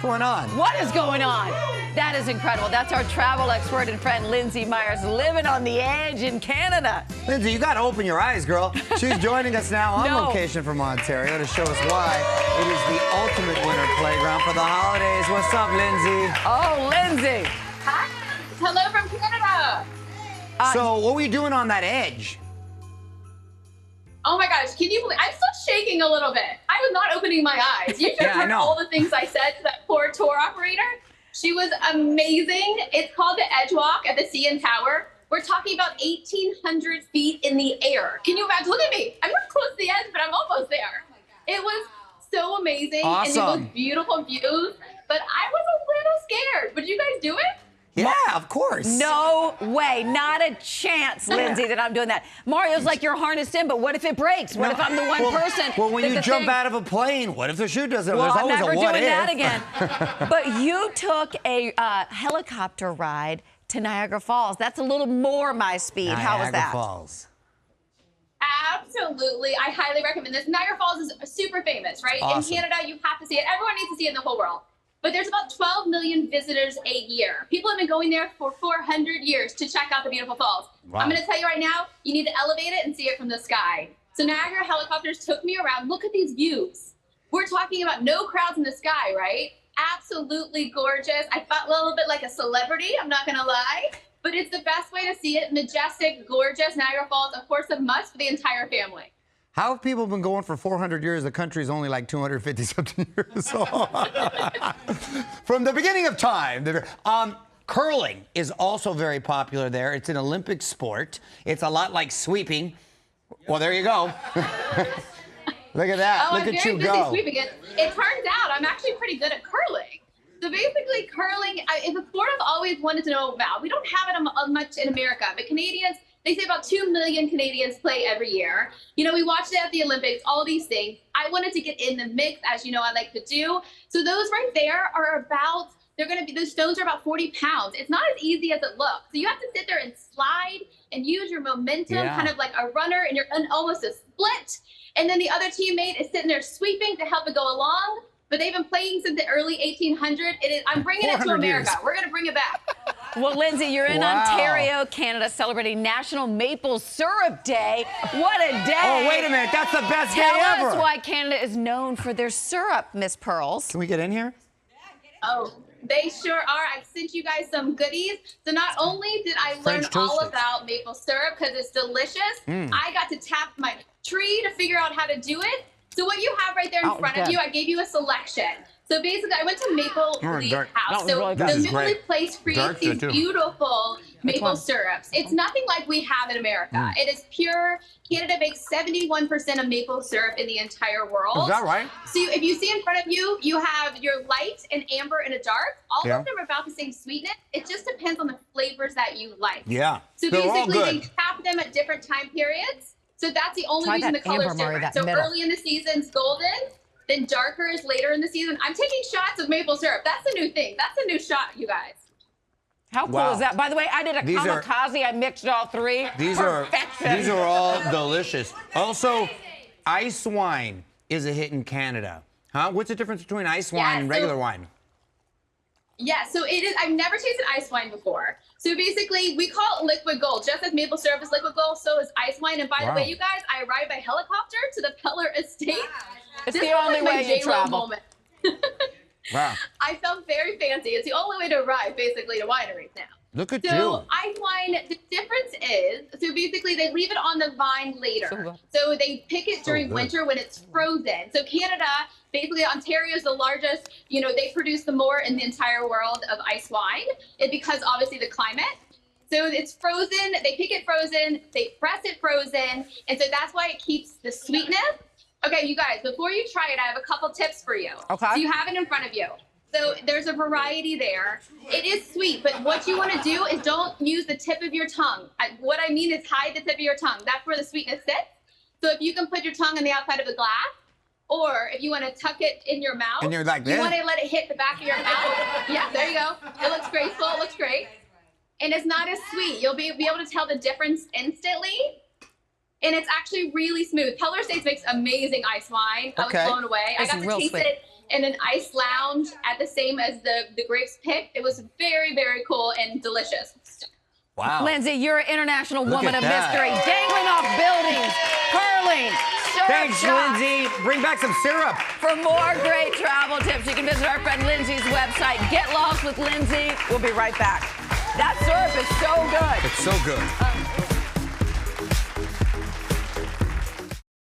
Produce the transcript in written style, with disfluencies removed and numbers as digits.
going on? What is going on? That is incredible. That's our travel expert and friend, Lindsay Myers, living on the edge in Canada. Lindsay, you got to open your eyes, girl. She's joining us now on No. location from Ontario to show us why it is the ultimate winter playground for the holidays. What's up, Lindsay? Oh, Lindsay. Hi. Hello from Canada. So what were you doing on that edge? Oh my gosh, can you believe, I'm still shaking a little bit. I was not opening my eyes. You should Yeah, I have heard know. all the things I said to that poor tour operator. She was amazing. It's called the Edge Walk at the CN Tower. We're talking about 1,800 feet in the air. Can you imagine? Look at me. I'm not close to the edge, but I'm almost there. It was so amazing. And it Awesome. was beautiful views, but I was a little scared. Would you guys do it? Yeah, of course. No way. Not a chance, Lindsay, that I'm doing that. Mario's like, you're harnessed in, but what if it breaks? What if I'm the one person? Well, when that you the jump thing- out of a plane, what if the chute doesn't? Well, There's I'm always never a what doing if. that again. But you took a helicopter ride to Niagara Falls. That's a little more my speed. How was Niagara that? Falls. Absolutely. I highly recommend this. Niagara Falls is super famous, right? Awesome. In Canada, you have to see it. Everyone needs to see it in the whole world. But there's about 12 million visitors a year. People have been going there for 400 years to check out the beautiful falls. Wow. I'm going to tell you right now, you need to elevate it and see it from the sky. So Niagara helicopters took me around. Look at these views. We're talking about no crowds in the sky, right? Absolutely gorgeous. I felt a little bit like a celebrity, I'm not going to lie. But it's the best way to see it. Majestic, gorgeous. Niagara Falls, of course, a must for the entire family. How have people been going for 400 years? The country's only like 250-something years old. From the beginning of time. Curling is also very popular there. It's an Olympic sport. It's a lot like sweeping. Well, there you go. Look at that. Oh, Look I'm at very you busy go. sweeping it. It turns out I'm actually pretty good at curling. So basically, curling is a sport I've always wanted to know about. We don't have it much in America, but Canadians, they say about 2 million Canadians play every year. You know, we watched it at the Olympics, all these things. I wanted to get in the mix, as you know I like to do. So those right there are about, those stones are about 40 pounds. It's not as easy as it looks. So you have to sit there and slide and use your momentum, Yeah. kind of like a runner, and you're almost a split. And then the other teammate is sitting there sweeping to help it go along. But they've been playing since the early 1800s. I'm bringing it to 400 America. years. We're going to bring it back. Well, Lindsay, you're in Wow. Ontario, Canada, celebrating National Maple Syrup Day. What a day. Oh, wait a minute. That's the best Tell day ever. us why Canada is known for their syrup, Miss Pearls. Can we get in here? Oh, they sure are. I've sent you guys some goodies. So not only did I learn French all toast sticks. about maple syrup because it's delicious, I got to tap my tree to figure out how to do it. So what you have right there in Oh, front of good. you, I gave you a selection. So basically, I went to Maple Leaf dark. House. That was So really the good. This is Maple great. Leaf Place creates Dark's these good, too. beautiful maple one? syrups. It's nothing like we have in America. It is pure. Canada makes 71% of maple syrup in the entire world. Is that right? So if you see in front of you, you have your light, an amber, and a dark. All Yeah. of them are about the same sweetness. It just depends on the flavors that you like. Yeah. So They're all basically, good. they tap them at different time periods. So that's the only Try reason that the color's amber, Mario, different. that So middle. early in the season's golden, then darker is later in the season. I'm taking shots of maple syrup. That's a new thing. That's a new shot, you guys. How cool Wow. is that? By the way, I did a These are- kamikaze. I mixed all three. These Perfection. are all delicious. Also, ice wine is a hit in Canada. Huh? What's the difference between ice wine Yeah, and so- regular wine? Yeah, so it is. I've never tasted ice wine before. So basically, we call it liquid gold. Just as maple syrup is liquid gold, so is ice wine. And by Wow. the way, you guys, I arrived by helicopter to the Peller Estate. It's This the is only like my way you J-Lo travel. moment. Wow. I felt very fancy. It's the only way to arrive, basically, to wineries now. Look at So you. ice wine, the difference is, so basically they leave it on the vine later. So good. So they pick it during good. winter when it's frozen. So Canada, basically Ontario is the largest, they produce the more in the entire world of ice wine. It's because obviously the climate. So it's frozen, they pick it frozen, they press it frozen, and so that's why it keeps the sweetness. Okay, you guys, before you try it, I have a couple tips for you. Okay. So you have it in front of you. So there's a variety there. It is sweet, but what you want to do is don't use the tip of your tongue. What I mean is hide the tip of your tongue. That's where the sweetness sits. So if you can put your tongue on the outside of the glass, or if you want to tuck it in your mouth, And you're like you this? want to let it hit the back of your mouth. Yeah, there you go. It looks graceful. It looks great. And it's not as sweet. You'll be able to tell the difference instantly. And it's actually really smooth. Peller Estates makes amazing ice wine. I Okay. was blown away. It's I got to real taste sweet. it in an ice lounge at the same as the grapes picked. It was very, very cool and delicious. Wow. Lindsay, you're an international Look woman at of that. mystery, dangling off buildings, curling, syrup Thanks, shots. Lindsay. Bring back some syrup. For more great travel tips, you can visit our friend Lindsay's website. Get lost with Lindsay. We'll be right back. That syrup is so good. It's so good.